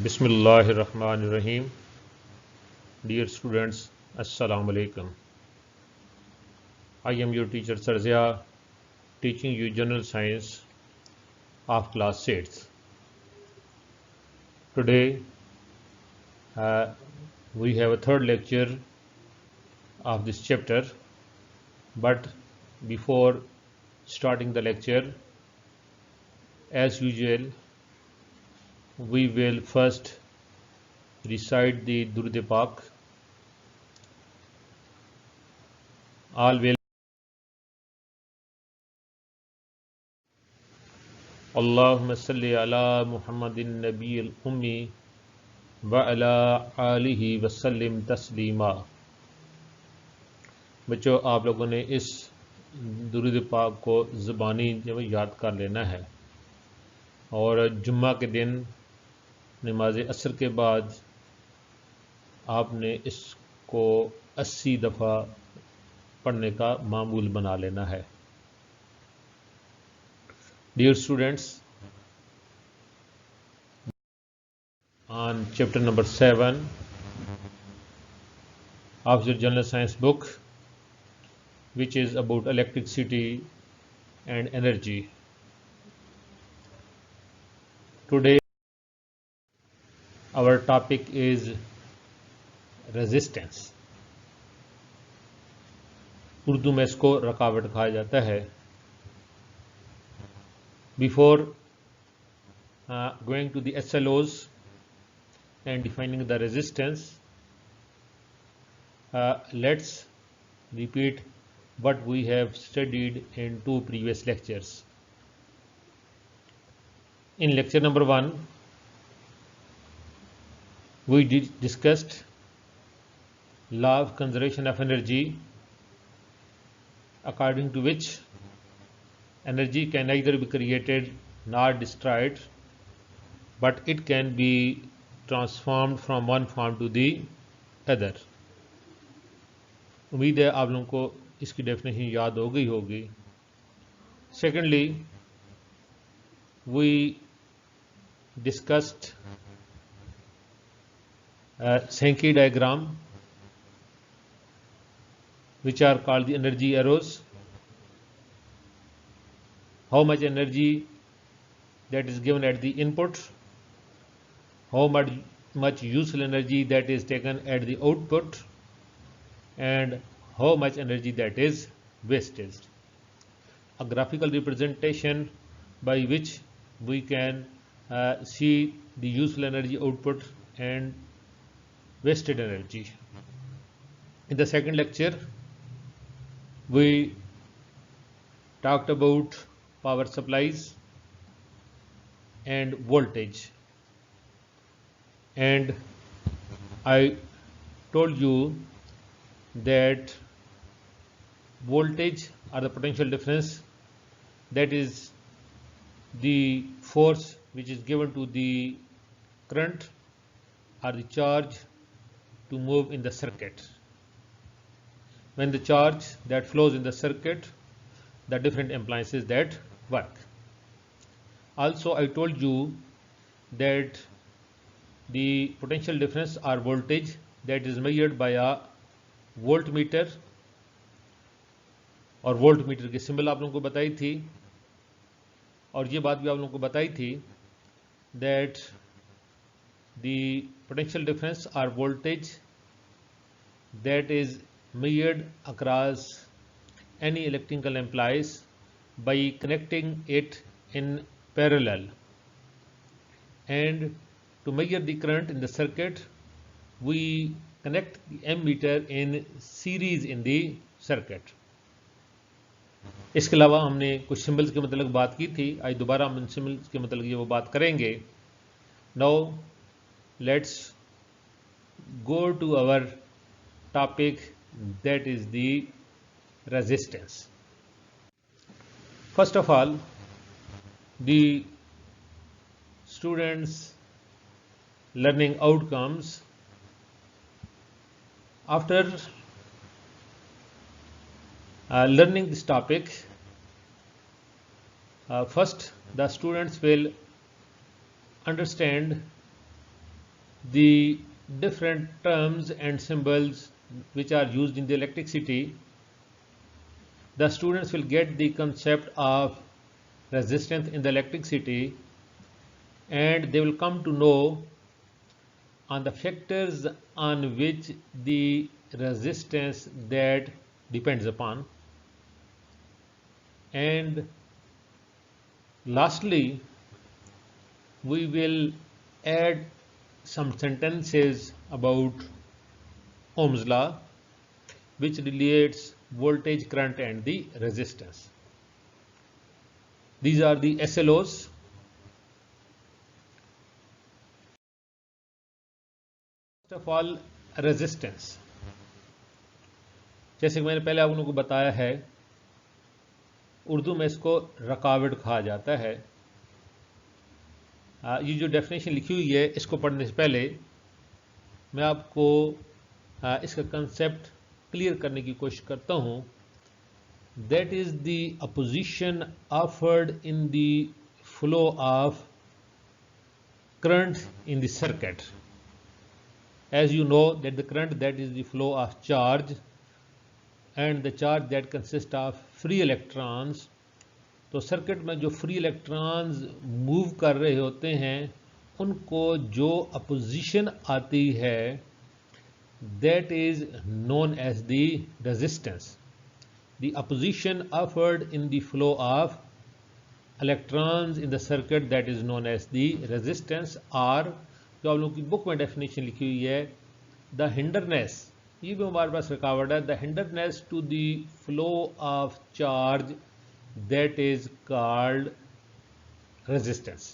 Bismillahirrahmanirrahim. Dear students, Assalamu alaikum. I am your teacher Sarzia, teaching you general science of class 6. Today we have a third lecture of this chapter, but before starting the lecture, as usual, we will first recite the Durud Pak. All will Allahumma salli ala Muhammadin Nabiyil Ummi wa ala alihi wa sallim taslima. बच्चों, आप लोगों ने इस दुरूद पाक को ज़बानी जब याद कर लेना है और जुम्मा के दिन नमाज असर के बाद आपने इसको 80 दफ़ा पढ़ने का मामूल बना लेना है. Dear students, on chapter number 7 of your general science book, which is about electricity and energy. Today our topic is resistance. Urdu में इसको रकावट कहा जाता है. Before going to the SLOs and defining the resistance, let's repeat what we have studied in 2 previous lectures. In lecture number 1, we discussed law of conservation of energy, according to which energy can neither be created nor destroyed, but it can be transformed from one form to the other. उम्मीद है आप लोगों को इसकी definition याद हो गई होगी. Secondly, we discussed Sankey diagram, which are called the energy arrows. How much energy that is given at the input, how much useful energy that is taken at the output, and how much energy that is wasted. A graphical representation by which we can see the useful energy output and wasted energy. In the second lecture, we talked about power supplies and voltage, and I told you that voltage or the potential difference, that is the force which is given to the current or the charge to move in the circuit. When the charge that flows in the circuit, the different appliances that work. Also, I told you that the potential difference or voltage that is measured by a voltmeter, और voltmeter की symbol आप लोगों को बताई थी, और ये बात भी आप लोगों को बताई थी that the potential difference or voltage that is measured across any electrical appliance by connecting it in parallel, and to measure the current in the circuit we connect the ammeter in series in the circuit. इसके अलावा हमने कुछ symbols के मतलब बात की थी. आज दोबारा हम इन सिंबल्स के मतलब ये वो बात करेंगे. Now let's go to our topic, that is the resistance. First of all, the students' learning outcomes. After learning this topic, first the students will understand the different terms and symbols which are used in the electricity, the students will get the concept of resistance in the electricity, and they will come to know on the factors on which the resistance that depends upon. And lastly, we will add some sentences about Ohm's law, which relates voltage, current and the resistance. These are the SLOs. First of all, resistance. जैसे कि मैंने पहले आप लोगों को बताया है, उर्दू में इसको रकावट कहा जाता है। ये जो डेफिनेशन लिखी हुई है, इसको पढ़ने से पहले मैं आपको इसका कंसेप्ट क्लियर करने की कोशिश करता हूँ। That is the opposition offered in the flow of current in the circuit. As you know that the current, that is the flow of charge, and the charge that consists of free electrons. तो circuit में जो free electrons move कर रहे होते हैं उनको जो opposition आती है that is known as the resistance. The opposition offered in the flow of electrons in the circuit, that is known as the resistance, or जो आप लोगों की बुक में डेफिनेशन लिखी हुई है, द हिंडरनेस, ये भी हमारे पास रुकावट है, the hinderance to the flow of charge, that is called resistance.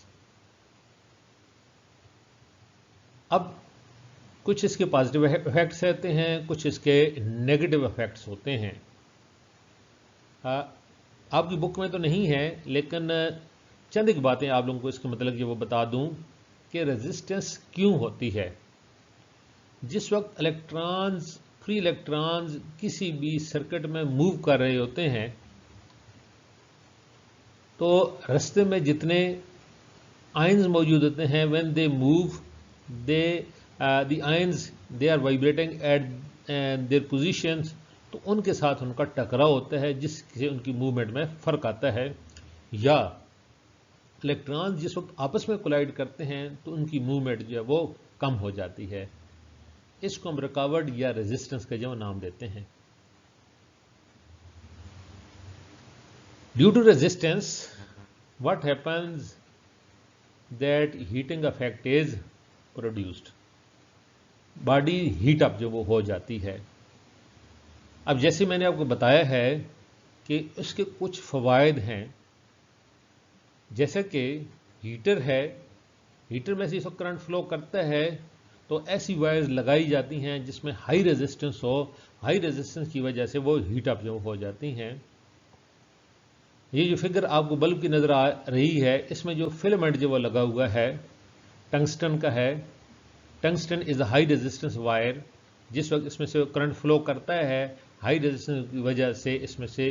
अब कुछ इसके पॉजिटिव इफेक्ट्स रहते हैं, कुछ इसके नेगेटिव इफेक्ट्स होते हैं. आपकी बुक में तो नहीं है, लेकिन चंद एक बातें आप लोगों को इसके मतलब ये वो बता दूं कि रेजिस्टेंस क्यों होती है. जिस वक्त इलेक्ट्रॉन्स, फ्री इलेक्ट्रॉन्स किसी भी सर्किट में मूव कर रहे होते हैं तो रास्ते में जितने आयंस मौजूद होते हैं, when they move, the ions they are vibrating at their positions, तो उनके साथ उनका टकराव होता है जिससे उनकी मूवमेंट में फर्क आता है. या इलेक्ट्रॉन्स जिस वक्त आपस में कोलाइड करते हैं तो उनकी मूवमेंट जो है वो कम हो जाती है. इसको हम रुकावट या रेजिस्टेंस का जो नाम देते हैं. Due to resistance what happens that heating effect is produced. Body heat up जो वो हो जाती है. अब जैसे मैंने आपको बताया है कि उसके कुछ फवायद हैं, जैसे कि हीटर है, हीटर में से इस करंट फ्लो करता है तो ऐसी वायर्स लगाई जाती हैं जिसमें हाई रेजिस्टेंस हो. हाई रेजिस्टेंस की वजह से वो हीट अप जो हो जाती हैं. ये जो फिगर आपको बल्ब की नज़र आ रही है, इसमें जो फिलामेंट जो वो लगा हुआ है टंगस्टन का है. Tungsten is a high resistance wire. जिस वक्त इसमें से करंट फ्लो करता है, हाई रेजिस्टेंस की वजह से इसमें से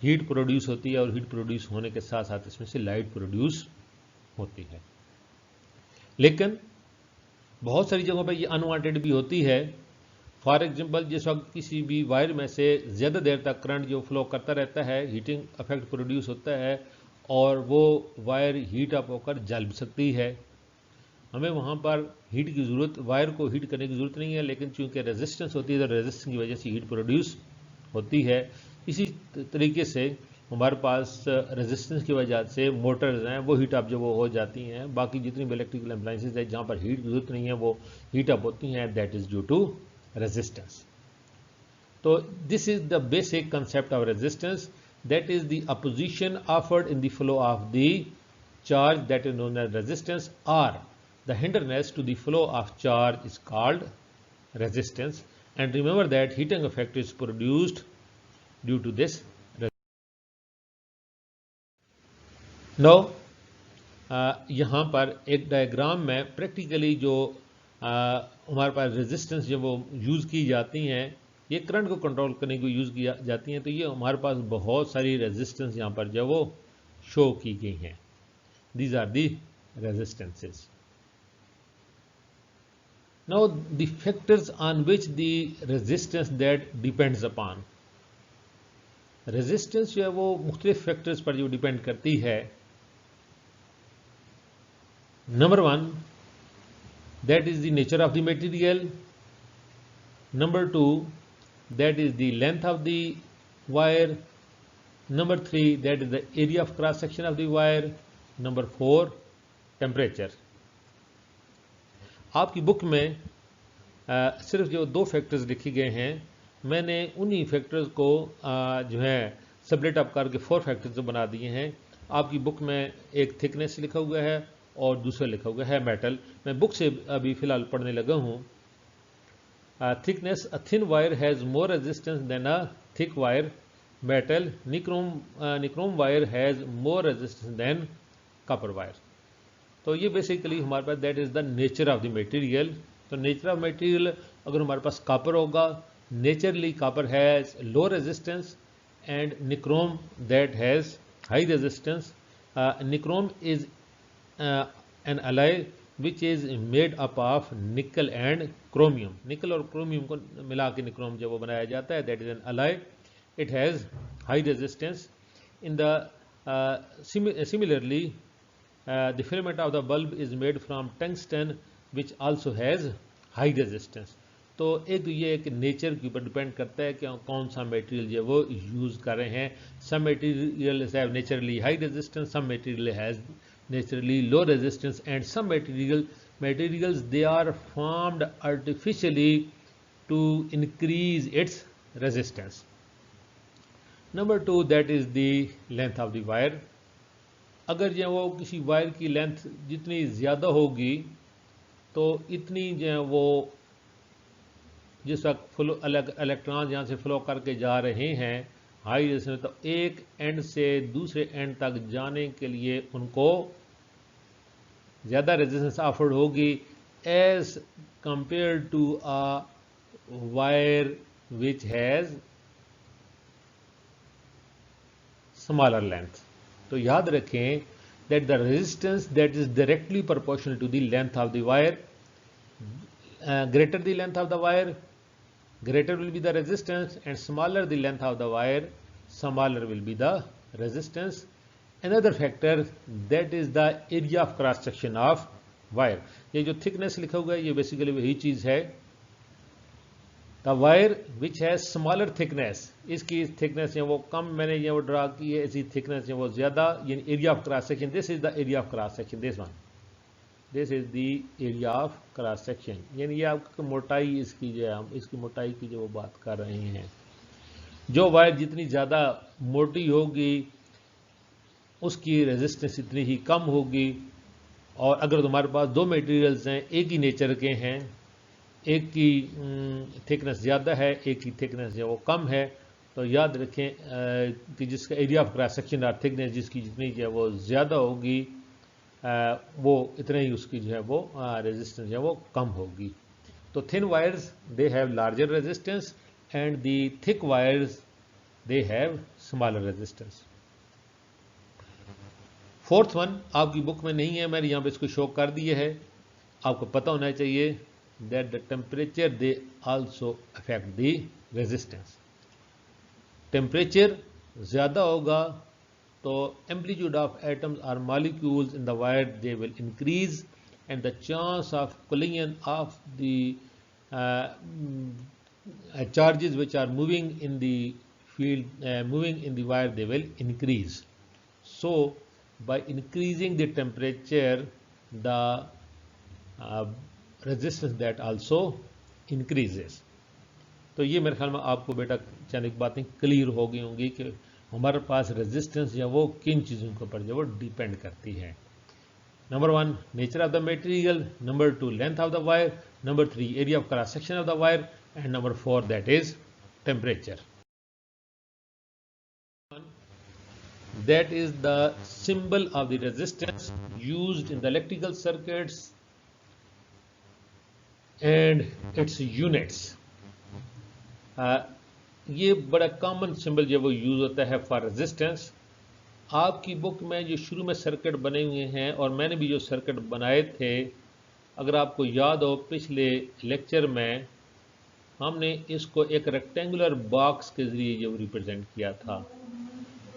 हीट प्रोड्यूस होती है, और हीट प्रोड्यूस होने के साथ साथ इसमें से लाइट प्रोड्यूस होती है. लेकिन बहुत सारी जगहों पर ये अनवांटेड भी होती है. फॉर एग्जांपल, जिस वक्त किसी भी वायर में से ज़्यादा देर तक करंट जो फ्लो करता रहता है, हीटिंग इफेक्ट प्रोड्यूस होता है और वो वायर हीट अप होकर जल भी सकती है. हमें वहाँ पर हीट की ज़रूरत, वायर को हीट करने की ज़रूरत नहीं है, लेकिन चूँकि रेजिस्टेंस होती है तो रेजिस्टेंस की वजह से हीट प्रोड्यूस होती है. इसी तरीके से हमारे पास रेजिस्टेंस की वजह से मोटर्स हैं वो हीट अप जो वो हो जाती हैं. बाकी जितनी भी इलेक्ट्रिकल अप्लायंसेज है जहाँ पर हीट की जरूरत नहीं है वो हीट अप होती हैं. That is due to resistance. तो this is the basic concept of resistance, that is the opposition offered in the flow of the charge, that is known as resistance, और the hinderance to the flow of charge is called resistance. And remember that heating effect is produced due to this. No यहाँ पर एक diagram में practically जो हमारे पास resistance जो वो use की जाती हैं, ये करंट को कंट्रोल करने को यूज़ की जाती हैं. तो ये हमारे पास बहुत सारी रेजिस्टेंस यहाँ पर जो वो शो की गई हैं. These are the resistances. Now the factors on which the resistance that depends upon, resistance जो है वो मुख्तलिफ फैक्टर्स पर जो डिपेंड करती है. Number 1, that is the nature of the material. Number 2, that is the length of the wire. Number 3, that is the area of cross section of the wire. Number 4, temperature. आपकी book में सिर्फ जो 2 factors लिखे गए हैं, मैंने उन्हीं factors को जो है सेपरेट अप करके 4 फैक्टर्स बना दिए हैं. आपकी बुक में एक थिकनेस लिखा हुआ है और दूसरा लिखा हुआ है मेटल. मैं बुक से अभी फ़िलहाल पढ़ने लगा हूँ. Thickness, a thin wire has more resistance than a thick wire. Metal, nichrome wire has more resistance than copper wire. तो ये बेसिकली हमारे पास that is the nature of the material. तो नेचर ऑफ मटेरियल, अगर हमारे पास copper होगा, naturally copper has low resistance and nichrome that has high resistance. Nichrome is an alloy which is made up of nickel and chromium. Nickel और chromium को मिला के nichrome जब वो बनाया जाता है, that is an alloy. It has high resistance. In the similarly the filament of the bulb is made from tungsten which also has high resistance. तो एक तो ये है कि नेचर के ऊपर डिपेंड करता है कि कौन सा मटेरियल जो है वो यूज़ कर रहे हैं. Some material have naturally high resistance, some material has naturally low resistance, and some materials they are formed artificially to increase its resistance. Number 2, that is the length of the wire. अगर जो है वो किसी wire की length जितनी ज़्यादा होगी तो इतनी जो है वो जिस वक्त इलेक्ट्रॉन यहाँ से फ्लो करके जा रहे हैं हाई रेजिस्टेंस, तो एक एंड से दूसरे एंड तक जाने के लिए उनको ज़्यादा रेजिस्टेंस ऑफर्ड होगी as compare to a wire which has smaller length. तो याद रखें that the resistance that is directly proportional to the length of the wire, greater the length of the wire, greater will be the resistance, and smaller the length of the wire, smaller will be the resistance. Another factor that is the area of cross section of wire. ये जो thickness लिखा हुआ है ये basically वही चीज़ है. The wire which has smaller thickness, इसकी thickness है वो कम मैंने ये वो ड्रा की है, इसकी थिकनेस है वो ज़्यादा, यानी area of cross section. This is the area of cross section. This is the area of cross section. यानी ये आपकी मोटाई इसकी जो है, हम इसकी मोटाई की जो वो बात कर रहे हैं. जो वायर जितनी ज़्यादा मोटी होगी उसकी रेजिस्टेंस इतनी ही कम होगी. और अगर तुम्हारे पास 2 मटेरियल्स हैं, एक ही नेचर के हैं, एक की थिकनेस ज़्यादा है, एक की थिकनेस जो वो कम है, तो याद रखें कि जिसका एरिया ऑफ क्रॉस सेक्शन और थिकनेस जिसकी जितनी जो है वो ज़्यादा होगी वो इतने ही उसकी जो है वो रेजिस्टेंस जो है वो कम होगी. तो thin wires they have larger resistance and the thick wires they have smaller resistance. 4th one आपकी बुक में नहीं है, मैंने यहाँ पे इसको शो कर दिया है. आपको पता होना चाहिए that the temperature they also affect the resistance. Temperature ज़्यादा होगा तो amplitude of atoms or molecules in the wire they will increase, and the chance of collision of the charges which are moving in the field, moving in the wire, they will increase. So by increasing the temperature, the resistance that also increases. तो ये मेरे ख्याल में आपको बेटा चंद एक बातें clear हो गई होंगी कि हमारे पास रेजिस्टेंस या वो किन चीज़ों के ऊपर जो वो डिपेंड करती है. Number 1, nature of the material. Number 2, length of the wire. Number 3, area of cross section of the wire. And number 4, that is temperature. That is the symbol of the resistance used in the electrical circuits and its units. ये बड़ा common symbol जो वो use होता है for resistance. आपकी book में जो शुरू में सर्किट बने हुए हैं और मैंने भी जो सर्किट बनाए थे अगर आपको याद हो पिछले लेक्चर में हमने इसको एक रेक्टेंगुलर बॉक्स के ज़रिए जो रिप्रेजेंट किया था।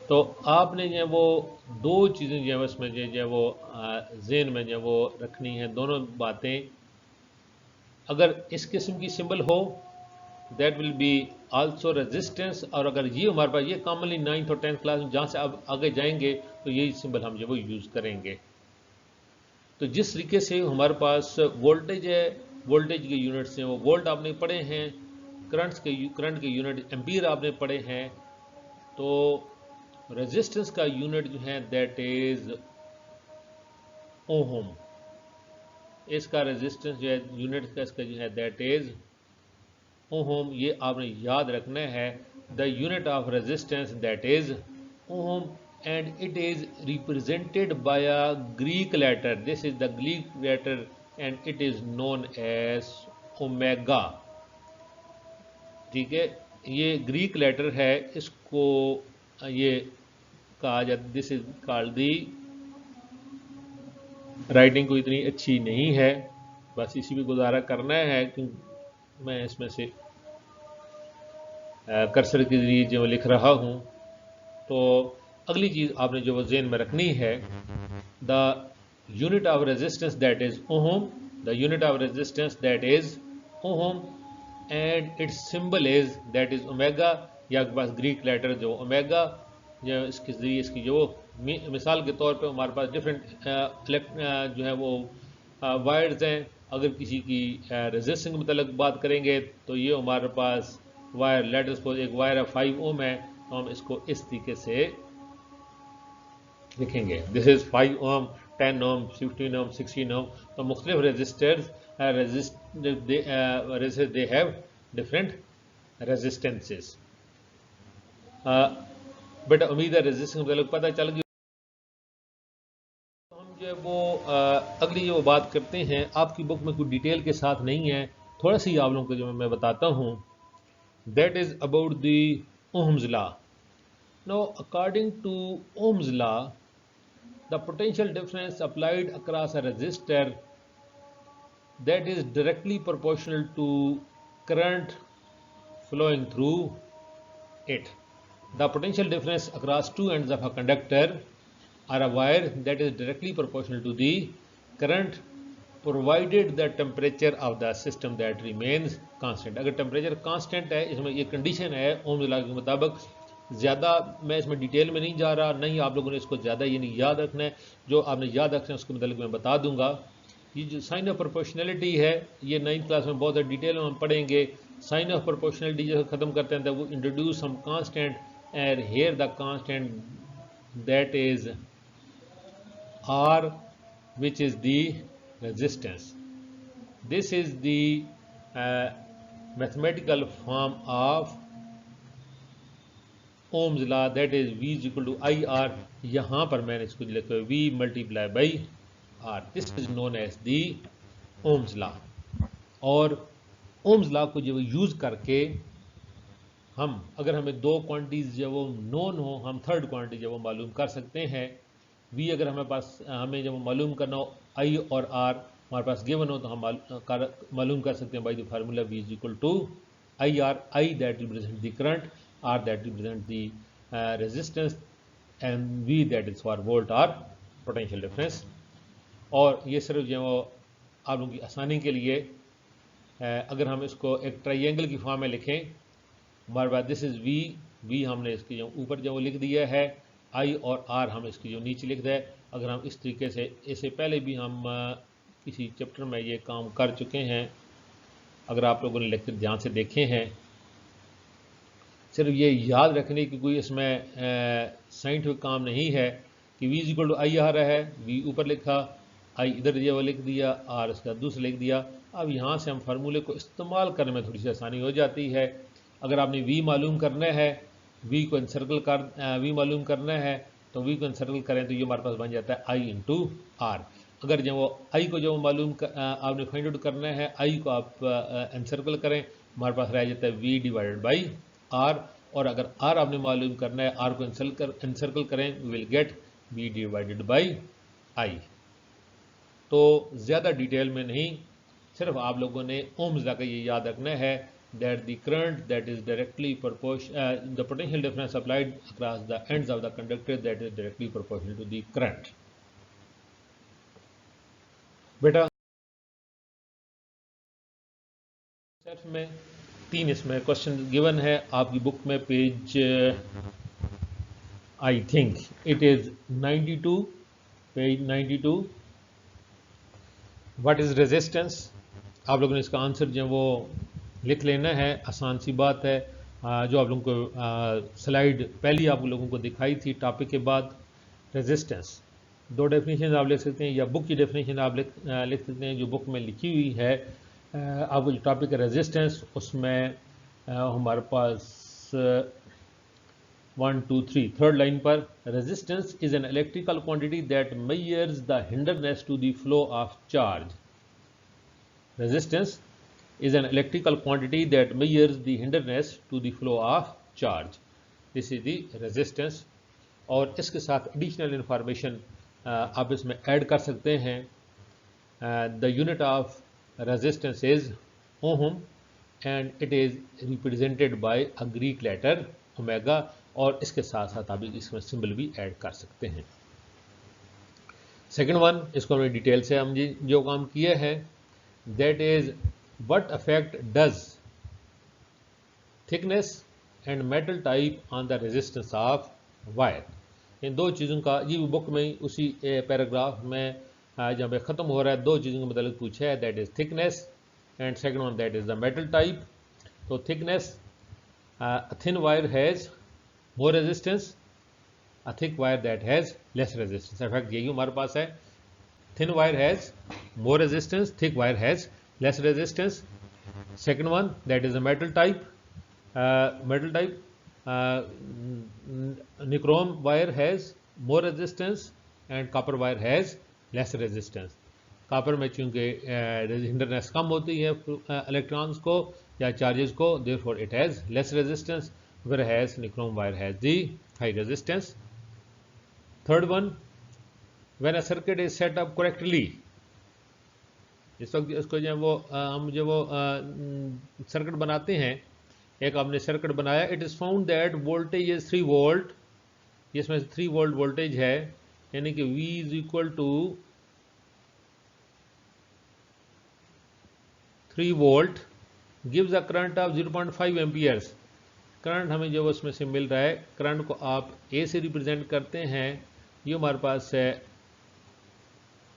तो आपने जो वो दो चीज़ें जो है उसमें जो वो ज़हन में जो वो रखनी है, दोनों बातें। अगर इस किस्म की सिंबल हो that will be also resistance, और अगर ये हमारे पास ये कॉमनली 9th और 10th क्लास में जहाँ से अब आगे जाएंगे तो यही सिंबल हम जो वो यूज़ करेंगे। तो जिस तरीके से हमारे पास वोल्टेज है, वोल्टेज के यूनिट्स हैं वो वोल्ट आपने पढ़े हैं, करंट के यूनिट एम्पीयर आपने पढ़े हैं, तो रेजिस्टेंस का यूनिट जो है दैट इज ओहम। इसका रेजिस्टेंस जो है यूनिट का इसका जो है दैट इज ओहम। ये आपने याद रखना है, the unit of resistance that is ohm, and it is represented by a Greek letter. This is the Greek letter and it is known as omega. ठीक है, ये ग्रीक लेटर है, इसको ये कहा जाता, this is called the, writing को इतनी अच्छी नहीं है, बस इसी भी गुजारा करना है क्योंकि मैं इसमें से कर्सर के जरिए जो लिख रहा हूँ। तो अगली चीज़ आपने जो वो ज़हन में रखनी है, the unit of resistance that is ohm, the unit of resistance that is ohm, and it's symbol is that is omega, या आपके पास ग्रीक लेटर जो ओमेगा, जो इसके जरिए इसकी जो मिसाल के तौर पे हमारे पास डिफरेंट जो है वो वायर्स हैं। अगर किसी की रेजिस्टेंस के मतलब बात करेंगे तो ये हमारे पास वायर, लेट अस सपोज एक वायर 5 ओम है, तो हम इसको इस तरीके से लिखेंगे, this is 5 Om, 10 Om, 15 Om, 16 ohm. तो मुख्तलिफ resistors they have different resistances. बेटा उम्मीद है रेजिस्टेंस मतलब पता चल गई। हम जो है वो अगली जो बात करते हैं, आपकी बुक में कोई डिटेल के साथ नहीं है, थोड़ा सी आप लोगों को जो मैं बताता हूँ, that is about the Ohm's law. Now according to Ohm's law, the potential difference applied across a resistor that is directly proportional to current flowing through it. The potential difference across two ends of a conductor or a wire that is directly proportional to the current provided the temperature of the system that remains constant. अगर temperature constant है, इसमें ये condition है Ohm's law के मुताबिक। ज़्यादा मैं इसमें डिटेल में नहीं जा रहा, नहीं आप लोगों ने इसको ज़्यादा ये नहीं याद रखना है, जो आपने याद रखना है उसके मतलब मैं बता दूंगा। ये जो साइन ऑफ प्रोपोर्शनैलिटी है, ये 9th क्लास में बहुत डिटेल में हम पढ़ेंगे। साइन ऑफ प्रोपोर्शनैलिटी जब ख़त्म करते हैं तो वो introduce some constant, and here the constant that is R, which is the resistance. This is the mathematical form of Ohm's law, that is V is equal to I R. यहाँ पर मैंने इसको लिखा है V multiply by R. This is known as the Ohm's law. और Ohm's law को जो use करके हम, अगर हमें दो क्वांटिटीज जो वो नोन हो, हम थर्ड क्वांटिटी जो वो मालूम कर सकते हैं। V अगर हमें पास हमें जब मालूम करना हो, I और R हमारे पास गिवन हो, तो हम मालूम कर सकते हैं by the formula V is equal to I R. I that represent the current, R that represents the resistance, and V that is for volt or potential difference। और ये सिर्फ जो आप लोगों की आसानी के लिए, अगर हम इसको एक ट्राइंगल की फॉर्म में लिखें, हमारे पास दिस इज V हमने इसकी जो ऊपर जो लिख दिया है, I और R हम इसकी जो नीचे लिख दिया है। अगर हम इस तरीके से, इससे पहले भी हम किसी चैप्टर में ये काम कर चुके हैं, अगर आप लोगों ने लेक्चर ध्यान से देखे हैं। सिर्फ ये याद रखने की कोई इसमें साइंटिफिक काम नहीं है कि V इज इक्वल टू आई आ रहा है, V ऊपर लिखा, I इधर ये लिख दिया, R इसका दूसरा लिख दिया। अब यहाँ से हम फार्मूले को इस्तेमाल करने में थोड़ी सी आसानी हो जाती है। अगर आपने V मालूम करना है, V को इनसर्कल कर V मालूम करना है, तो V को इनसर्कल करें तो ये हमारे पास बन जाता है I इंटू R। अगर जो वो I को जो मालूम आपने फाइंड आउट करना है, I को आप इनसर्कल करें, हमारे पास रह जाता है V डिवाइडेड बाई R। और अगर R आपने मालूम करना है, R को इनसर्कल करें, we will get V divided by I। तो ज़्यादा डिटेल में नहीं, सिर्फ आप लोगों ने ओम्स लॉ का ये याद रखना है that the current that is directly proportional, the potential difference applied across the ends of the conductor that is directly proportional to the current. बेटा सेल्फ में 3 इसमें क्वेश्चन गिवन है आपकी बुक में, page I think it is 92, page 92. What is resistance? आप लोगों ने इसका आंसर जो वो लिख लेना है, आसान सी बात है. जो आप लोगों को स्लाइड पहली आप लोगों को दिखाई थी टॉपिक के बाद, रेजिस्टेंस 2 डेफिनेशन आप लिख सकते हैं, या बुक की डेफिनेशन आप लिख सकते हैं जो बुक में लिखी हुई है. आपको जो टॉपिक है रेजिस्टेंस, उसमें हमारे पास 1 2 3 थर्ड लाइन पर, resistance is an electrical quantity that measures the hinderance to the flow of charge. Resistance is an electrical quantity that measures the hinderness to the flow of charge. This is the resistance. और इसके साथ additional information आप इसमें add कर सकते हैं. The unit of resistance is ohm and it is represented by a Greek letter omega. और इसके साथ साथ आप इसमें सिंबल भी ऐड कर सकते हैं. सेकेंड वन, इसको हमने डिटेल से हम जो काम किया है, that is what effect does thickness and metal type on the resistance of wire. इन 2 चीज़ों का ये भी बुक में उसी पैराग्राफ में जहाँ पे ख़त्म हो रहा है 2 चीज़ों के मतलब पूछा है, that is thickness and second one that is the metal type. तो thickness, thin wire has more resistance, a thick wire that has less resistance. In fact यही हमारे पास है, thin wire has more resistance, thick wire has less resistance. Second one, that is a metal type. Nichrome wire has more resistance and copper wire has less resistance. Copper में चूँकि हिंडरनेस कम होती है electrons को या चार्जेस को, therefore it has less resistance, whereas nichrome wire has the high resistance. Third one, when a circuit is set up correctly, इस वक्त इसको जो वो हम जो वो सर्किट बनाते हैं, एक आपने सर्किट बनाया, it is found that voltage is 3 volt. इसमें 3 वोल्ट वोल्टेज है, यानी कि V is equal to 3 volt gives a current of 0.5 amperes. Current हमें जो उसमें से मिल रहा है, करंट को आप A से रिप्रेजेंट करते हैं, ये हमारे पास है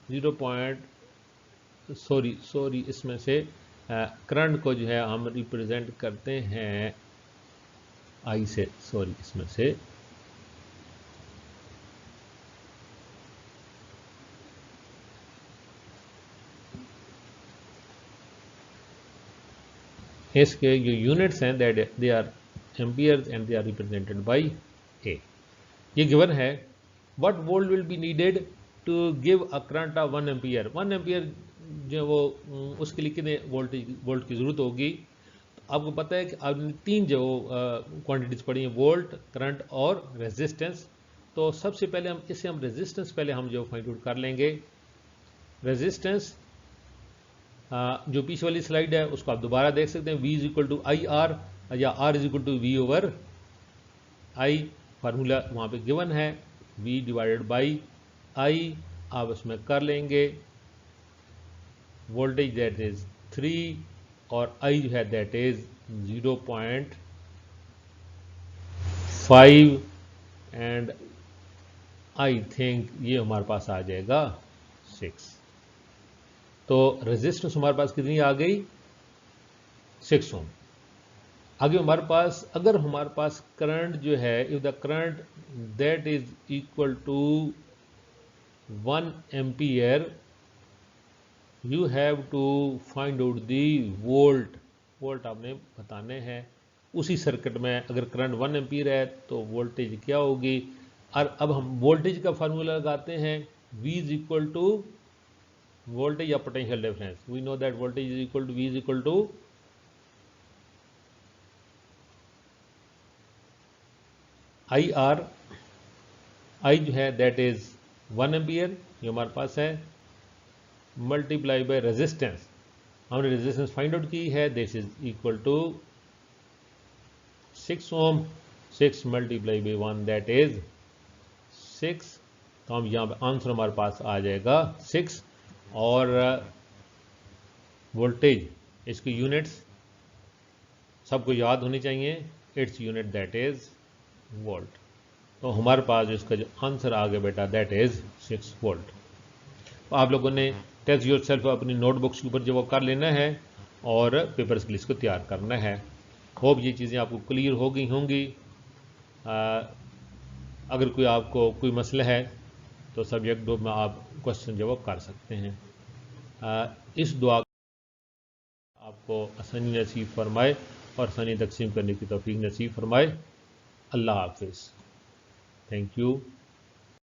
0. इसमें से करंट को जो है हम रिप्रेजेंट करते हैं I से, इसमें से इसके जो यूनिट्स हैं that they are amperes and they are represented by A. ये गिवन है, what volt will be needed to give a current of 1 ampere. 1 ampere जो वो उसके लिए कितने वोल्ट की ज़रूरत होगी. तो आपको पता है कि आपने 3 जो क्वांटिटीज़ पढ़ी हैं, वोल्ट, करंट और रेजिस्टेंस. तो सबसे पहले हम रेजिस्टेंस पहले हम जो फाइंड आउट कर लेंगे. रेजिस्टेंस जो पीछे वाली स्लाइड है उसको आप दोबारा देख सकते हैं. V is equal to I R या R is equal to V over I. Formula वहाँ पे गिवन है, V डिवाइडेड बाई I. आप उसमें कर लेंगे वोल्टेज दैट इज 3 और I जो है that is 0.5 and I think ये हमारे पास आ जाएगा 6. तो रेजिस्टेंस हमारे पास कितनी आ गई, 6 ओम. आगे हमारे पास, अगर हमारे पास करंट जो है, if the current that is equal to 1 ampere, you have to find out the volt आपने बताने हैं. उसी सर्किट में अगर करंट 1 एम्पियर है तो वोल्टेज क्या होगी. और अब हम वोल्टेज का फार्मूला लगाते हैं, V is equal to voltage या potential difference. We know that voltage is equal to V is equal to IR. I जो है दैट इज 1 एम्पियर, ये हमारे पास है. मल्टीप्लाई बाय रेजिस्टेंस, हमने रेजिस्टेंस फाइंड आउट की है, this is equal to 6 ohm, 6 multiply by 1 that is 6। तो हम यहाँ पे आंसर हमारे पास आ जाएगा 6। और वोल्टेज, इसकी यूनिट्स सबको याद होनी चाहिए, its unit that is volt. तो हमारे पास इसका जो आंसर आ गया बेटा दैट इज 6 वोल्ट। तो आप लोगों ने टेस्ट योर सेल्फ अपनी नोटबुक्स के ऊपर जो वो कर लेना है और पेपर्स के लिए इसको तैयार करना है। होप ये चीज़ें आपको क्लियर हो गई होंगी। अगर कोई आपको कोई मसला है तो सब्जेक्ट ग्रुप में आप क्वेश्चन जवाब कर सकते हैं। इस दुआ आपको आसानी नसीब फरमाए और आसानी तकसीम करने की तौफीक नसीब फरमाए। अल्लाह हाफिज़। Thank you.